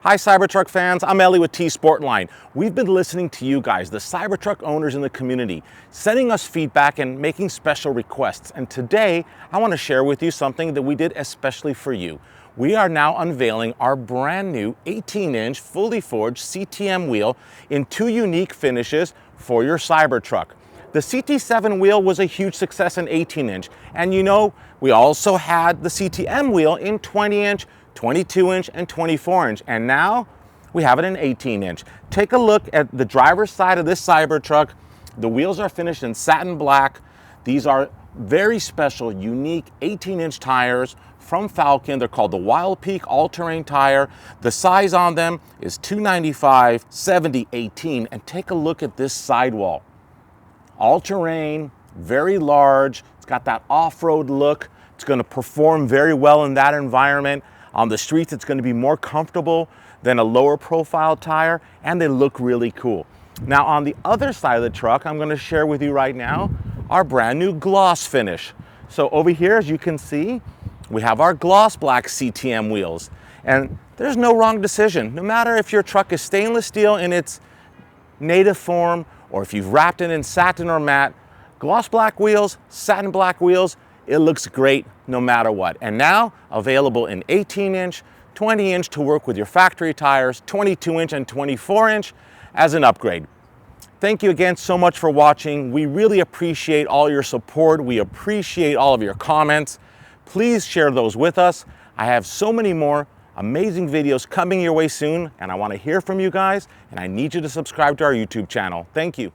Hi Cybertruck fans, I'm Ellie with T-sportline. We've been listening to you guys, the Cybertruck owners in the community, sending us feedback and making special requests. And today, I want to share with you something that we did especially for you. We are now unveiling our brand new 18-inch fully forged CTM wheel in two unique finishes for your Cybertruck. The CT7 wheel was a huge success in 18-inch, and you know, we also had the CTM wheel in 20-inch, 22-inch, and 24-inch, and now we have it in 18-inch. Take a look at the driver's side of this Cybertruck. The wheels are finished in satin black. These are very special, unique 18-inch tires from Falcon. They're called the Wild Peak All-Terrain Tire. The size on them is 295/70/18, and take a look at this sidewall. All-terrain, very large. It's got that off-road look. It's going to perform very well in that environment. On the streets, it's going to be more comfortable than a lower profile tire, and they look really cool. Now, on the other side of the truck, I'm going to share with you right now our brand new gloss finish. So over here, as you can see, we have our gloss black CTM wheels, and there's no wrong decision. No matter if your truck is stainless steel in its native form, or if you've wrapped it in satin or matte, gloss black wheels, satin black wheels, it looks great no matter what. And now available in 18-inch, 20-inch to work with your factory tires, 22-inch and 24-inch as an upgrade. Thank you again so much for watching. We really appreciate all your support. We appreciate all of your comments. Please share those with us. I have so many more amazing videos coming your way soon, and I want to hear from you guys, and I need you to subscribe to our YouTube channel. Thank you.